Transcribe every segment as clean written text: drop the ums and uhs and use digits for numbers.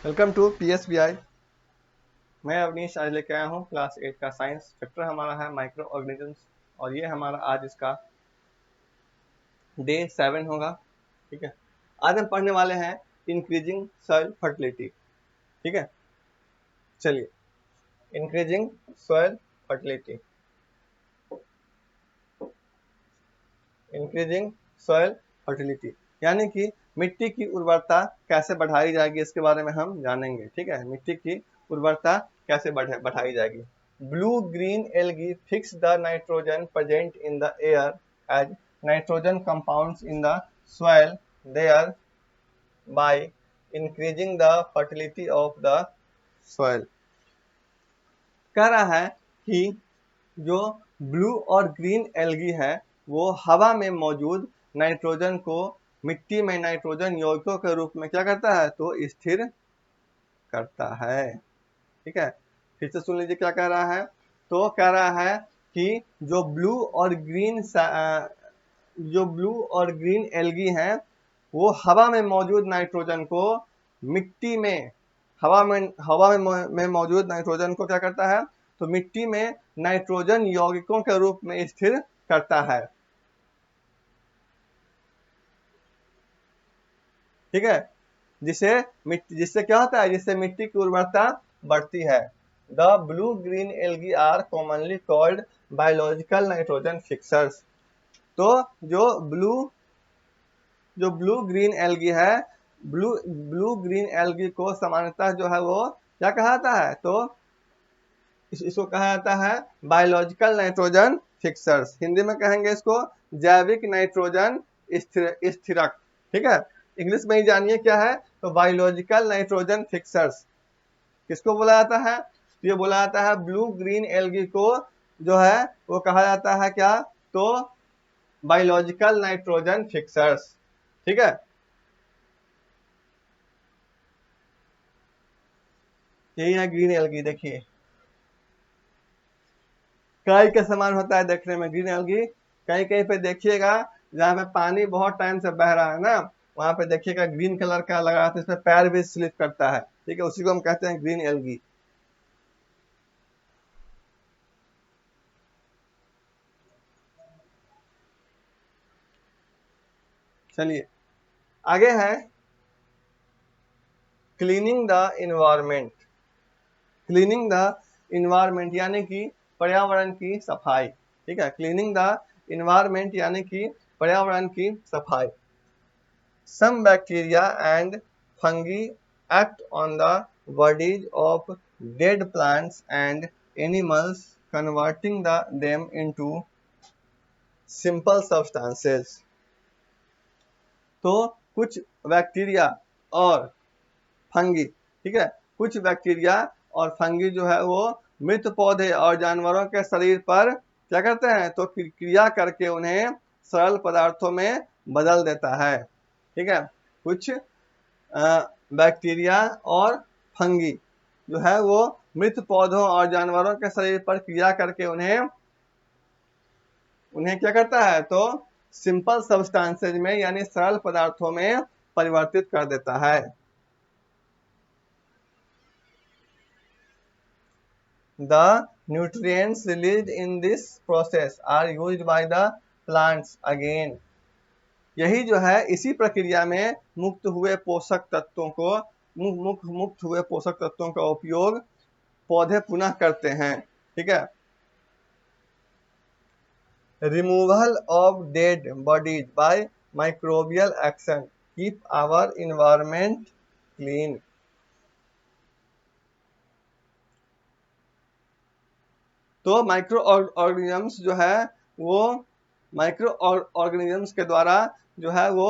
Welcome to PSBI। मैं अवनीश आज लेके आया हूँ क्लास 8 का साइंस चैप्टर। हमारा है माइक्रो ऑर्गेनिजम्स और ये हमारा आज इसका डे 7 होगा। ठीक है, आज हम पढ़ने वाले हैं इंक्रीजिंग सॉइल फर्टिलिटी। ठीक है, चलिए increasing soil fertility. Increasing soil fertility यानी कि मिट्टी की उर्वरता कैसे बढ़ाई जाएगी, इसके बारे में हम जानेंगे। ठीक है, मिट्टी की उर्वरता कैसे बढ़ाई जाएगी। Blue green algae fix the nitrogen present in the air as nitrogen compounds in the soil there by increasing the fertility of the soil। कह रहा है कि जो ब्लू और ग्रीन एल्गी है वो हवा में मौजूद नाइट्रोजन को मिट्टी में नाइट्रोजन यौगिकों के रूप में क्या करता है, तो स्थिर करता है। ठीक है, फिर से सुन लीजिए क्या कह रहा है। तो कह रहा है कि जो ब्लू और ग्रीन एल्गी हैं वो हवा में मौजूद नाइट्रोजन को मिट्टी में हवा में मौजूद नाइट्रोजन को क्या करता है, तो मिट्टी में नाइट्रोजन यौगिकों के रूप में स्थिर करता है। ठीक है, जिससे क्या होता है, जिससे मिट्टी की उर्वरता बढ़ती है। The blue green algae are commonly called biological nitrogen fixers. तो जो ब्लू ग्रीन एल्गी है, ब्लू ग्रीन एल्गी को सामान्यतः जो है वो क्या कहा जाता है, तो इसको कहा जाता है बायोलॉजिकल नाइट्रोजन फिक्सर्स। हिंदी में कहेंगे इसको जैविक नाइट्रोजन स्थिरक। ठीक है, इंग्लिश में ही जानिए क्या है, तो बायोलॉजिकल नाइट्रोजन फिक्सर्स। किसको बोला जाता है, तो ये बोला जाता है ब्लू ग्रीन एल्गी को जो है वो कहा जाता है क्या, तो बायोलॉजिकल नाइट्रोजन फिक्सर्स। ठीक है, यही है ग्रीन एल्गी। देखिए काई के समान होता है देखने में ग्रीन एल्गी। कहीं कहीं पे देखिएगा जहाँ पे पानी बहुत टाइम से बह रहा है ना, वहां पे देखिएगा ग्रीन कलर का लगा तो इसमें पैर भी स्लिप करता है। ठीक है, उसी को हम कहते हैं ग्रीन एल्गी। चलिए आगे है cleaning the environment. Cleaning the environment यानी कि पर्यावरण की सफाई। ठीक है, क्लीनिंग द इन्वायरमेंट यानी कि पर्यावरण की सफाई। Some bacteria and fungi act on the bodies of dead plants and animals, converting them into simple substances। तो कुछ बैक्टीरिया और फंगी, ठीक है, कुछ बैक्टीरिया और फंगी जो है वो मृत पौधे और जानवरों के शरीर पर क्या करते हैं, तो क्रिया करके उन्हें सरल पदार्थों में बदल देता है। ठीक है, कुछ बैक्टीरिया और फंगी जो है वो मृत पौधों और जानवरों के शरीर पर क्रिया करके उन्हें क्या करता है, तो सिंपल सब्सटेंसेज में यानी सरल पदार्थों में परिवर्तित कर देता है। The nutrients released in this process are used by the plants again। यही जो है इसी प्रक्रिया में मुक्त हुए पोषक तत्वों का उपयोग पौधे पुनः करते हैं। ठीक है, removal of dead bodies by microbial action keep our environment clean. तो माइक्रो ऑर्गेनिजम्स जो है वो माइक्रो ऑर्गेनिजम्स के द्वारा जो है वो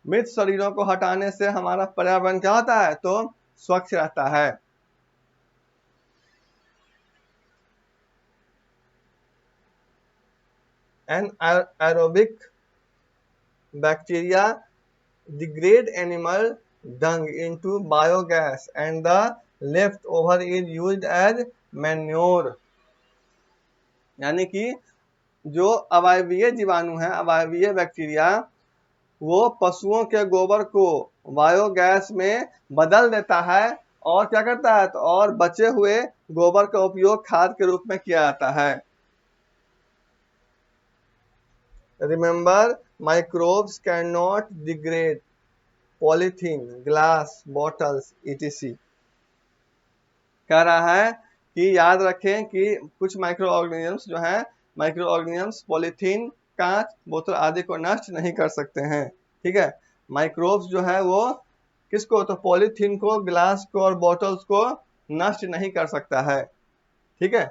मृत शरीरों को हटाने से हमारा पर्यावरण क्या होता है, तो स्वच्छ रहता है। Anaerobic bacteria degrade animal dung into biogas and the leftover is used as manure। यानी कि जो अवायवीय जीवाणु है, अवायवीय बैक्टीरिया, वो पशुओं के गोबर को बायोगैस में बदल देता है और क्या करता है, तो और बचे हुए गोबर का उपयोग खाद के रूप में किया जाता है। Remember, microbes can not degrade polythene, glass, bottles etc। कह रहा है कि याद रखें कि कुछ माइक्रो ऑर्गेनिजम्स जो हैं, माइक्रो ऑर्गेनिजम्स पॉलीथीन, कांच, बोतल आदि को नष्ट नहीं कर सकते हैं। ठीक है, माइक्रोब्स जो है वो किसको, तो पॉलीथीन को, ग्लास को और बॉटल्स को नष्ट नहीं कर सकता है। ठीक है,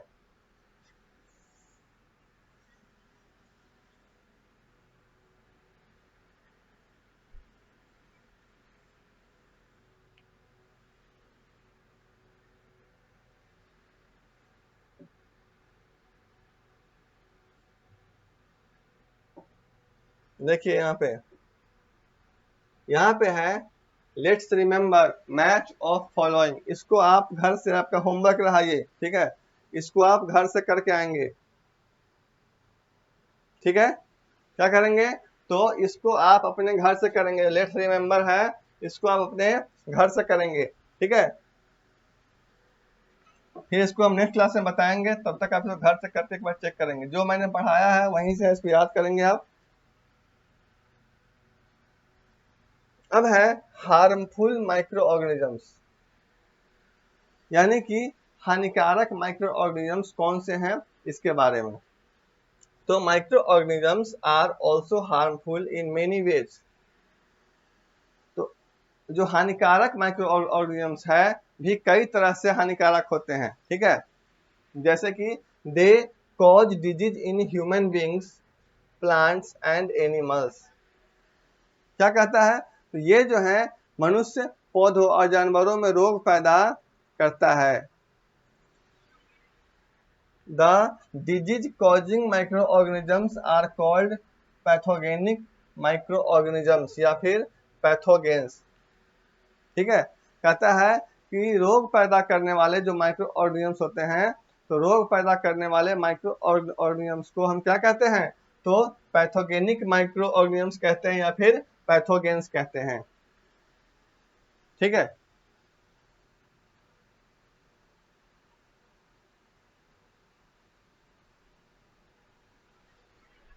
देखिए यहाँ पे है let's remember match of following. इसको आप घर से, आपका होमवर्क रहा ये, ठीक है, इसको आप घर से करके आएंगे। ठीक है, क्या करेंगे, तो इसको आप अपने घर से करेंगे। लेट्स रिमेम्बर है, इसको आप अपने घर से करेंगे। ठीक है, फिर इसको हम नेक्स्ट क्लास में बताएंगे, तब तक आप इसको घर से करके एक बार चेक करेंगे। जो मैंने पढ़ाया है वहीं से इसको याद करेंगे आप। अब है हार्मफुल माइक्रो ऑर्गेनिजम्स, यानी कि हानिकारक माइक्रो ऑर्गेनिजम्स कौन से हैं, इसके बारे में। तो micro organisms are also harmful in many ways. तो जो हानिकारक माइक्रो ऑर्गेनिजम्स है भी कई तरह से हानिकारक होते हैं। ठीक है, जैसे कि they cause disease in human beings, plants and animals. क्या कहता है, तो ये जो है मनुष्य, पौधों और जानवरों में रोग पैदा करता है। The disease causing micro organisms are called pathogenic micro organisms या फिर पैथोगेन्स। ठीक है, कहता है कि रोग पैदा करने वाले जो माइक्रो ऑर्गेनिजम्स होते हैं, तो रोग पैदा करने वाले माइक्रो ऑर्गेनिजम्स को हम क्या कहते हैं, तो पैथोगेनिक माइक्रो ऑर्गेनिजम्स कहते हैं या फिर पैथोगेन्स कहते हैं। ठीक है,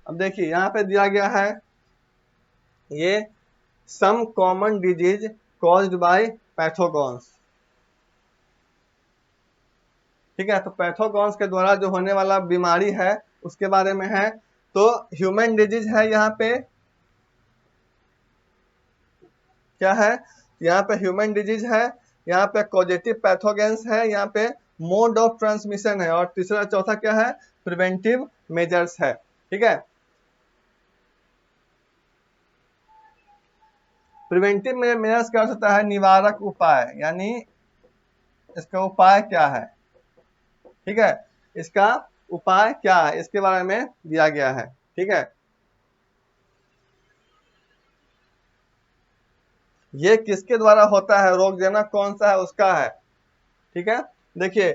अब देखिए यहाँ पे दिया गया है ये some common disease caused by pathogens. ठीक है, तो पैथोगॉन्स के द्वारा जो होने वाला बीमारी है उसके बारे में है। तो ह्यूमन डिजीज है, यहाँ पे क्या है, यहाँ पे ह्यूमन डिजीज है, यहाँ पे कॉजेटिव पैथोजेंस है, यहाँ पे मोड ऑफ ट्रांसमिशन है, और तीसरा चौथा क्या है, प्रिवेंटिव मेजर्स है। ठीक है, प्रिवेंटिव मेजर्स क्या होता है, निवारक उपाय, यानी इसका उपाय क्या है। ठीक है, इसका उपाय क्या है, इसके बारे में दिया गया है। ठीक है, ये किसके द्वारा होता है, रोग देना कौन सा है उसका है। ठीक है, देखिए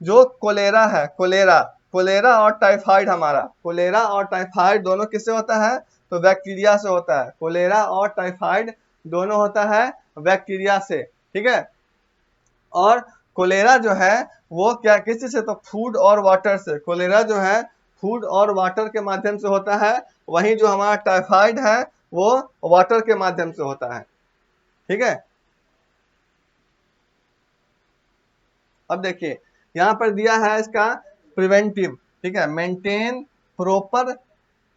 जो कोलेरा है, कोलेरा कोलेरा और टाइफाइड, हमारा कोलेरा और टाइफाइड दोनों किससे होता है, तो बैक्टीरिया से होता है। कोलेरा और टाइफाइड दोनों होता है बैक्टीरिया से। ठीक है, और कोलेरा जो है वो क्या, किस से, तो फूड और वाटर से। कोलेरा जो है फूड और वाटर के माध्यम से होता है, वहीं जो हमारा टाइफाइड है वो वाटर के माध्यम से होता है। ठीक है, अब देखिए यहाँ पर दिया है इसका प्रिवेंटिव। ठीक है, maintain proper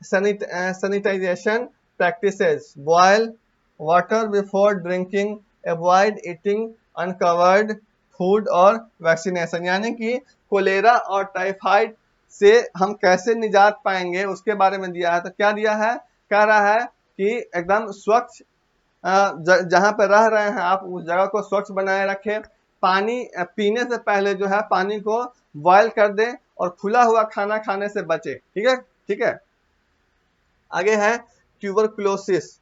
sanitisation practices, boil water before drinking, avoid eating uncovered food और वैक्सीनेशन। यानी कि कोलेरा और टाइफाइड से हम कैसे निजात पाएंगे उसके बारे में दिया है। तो क्या दिया है, कह रहा है कि एकदम स्वच्छ जहां पर रह रहे हैं आप उस जगह को स्वच्छ बनाए रखें। पानी पीने से पहले जो है पानी को बॉयल कर दें और खुला हुआ खाना खाने से बचे। ठीक है, ठीक है, आगे है ट्यूबरकुलोसिस।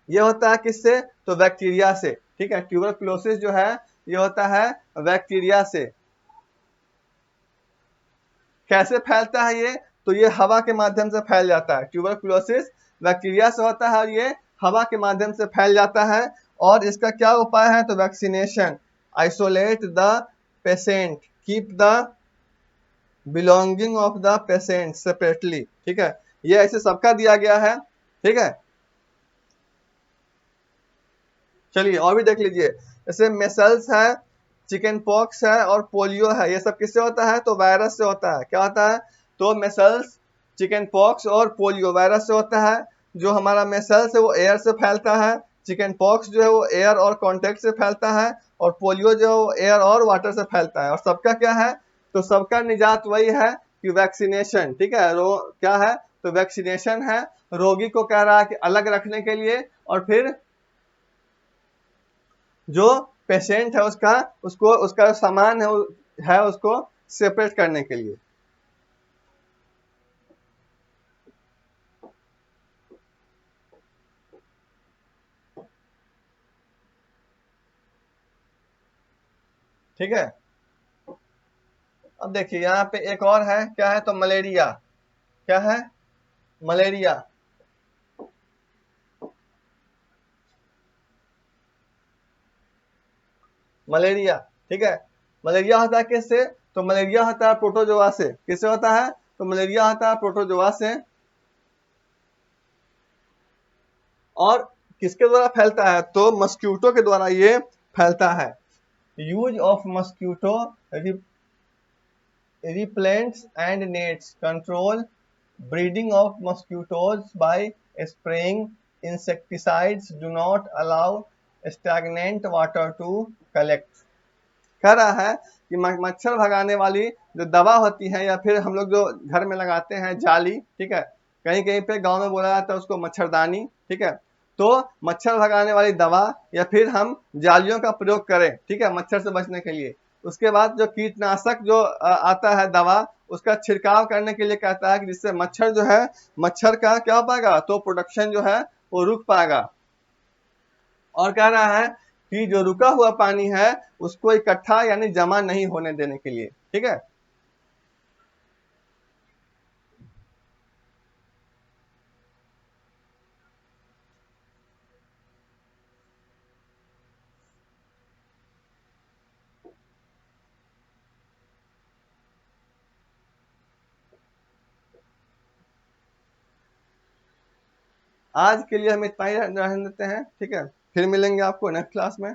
ये होता है किससे, तो बैक्टीरिया से। ठीक है, ट्यूबरकुलोसिस जो है ये होता है बैक्टीरिया से। कैसे फैलता है ये, तो ये हवा के माध्यम से फैल जाता है। ट्यूबरकुलोसिस बैक्टीरिया से होता है और ये हवा के माध्यम से फैल जाता है। और इसका क्या उपाय है, तो vaccination, isolate the patient, keep the belonging of the patient separately. ठीक है, ये ऐसे सबका दिया गया है। ठीक है, चलिए और भी देख लीजिए, जैसे मेसल्स है, चिकन पॉक्स है और पोलियो है, ये सब किससे होता है? तो वायरस से होता है। क्या होता है? तो मेसल्स, चिकन पॉक्स और पोलियो वायरस से होता है। जो हमारा मेसल्स है वो एयर से फैलता है, चिकन पॉक्स जो है वो एयर और कॉन्टेक्ट से फैलता है, और पोलियो जो है वो एयर और वाटर से फैलता है। और सबका क्या है? तो सबका निजात वही है कि वैक्सीनेशन। ठीक है, क्या है? तो वैक्सीनेशन है। रोगी को कह रहा है कि अलग रखने के लिए, और फिर जो पेशेंट है उसका, उसको उसका सामान है उसको सेपरेट करने के लिए। ठीक है, अब देखिए यहाँ पे एक और है, क्या है? तो मलेरिया। क्या है? मलेरिया। मलेरिया, ठीक है। मलेरिया होता है किससे? तो मलेरिया होता है प्रोटोजोआ से। किससे होता है? तो मलेरिया होता है प्रोटोजोआ से। और किसके द्वारा फैलता है? तो मस्क्यूटो के द्वारा ये फैलता है। Use of mosquito repellents and nets control breeding of mosquitoes by spraying insecticides, do not allow stagnant water to collect। कह रहा है कि मच्छर भगाने वाली जो दवा होती है, या फिर हम लोग जो घर में लगाते हैं जाली, ठीक है, कहीं कहीं पे गांव में बोला जाता है उसको मच्छरदानी। ठीक है, तो मच्छर भगाने वाली दवा या फिर हम जालियों का प्रयोग करें, ठीक है, मच्छर से बचने के लिए। उसके बाद जो कीटनाशक जो आता है दवा, उसका छिड़काव करने के लिए कहता है कि जिससे मच्छर जो है, मच्छर का क्या हो पाएगा? तो प्रोडक्शन जो है वो रुक पाएगा। और कह रहा है कि जो रुका हुआ पानी है उसको इकट्ठा यानी जमा नहीं होने देने के लिए। ठीक है, आज के लिए हम इतना ही रहने देते हैं। ठीक है, फिर मिलेंगे आपको नेक्स्ट क्लास में।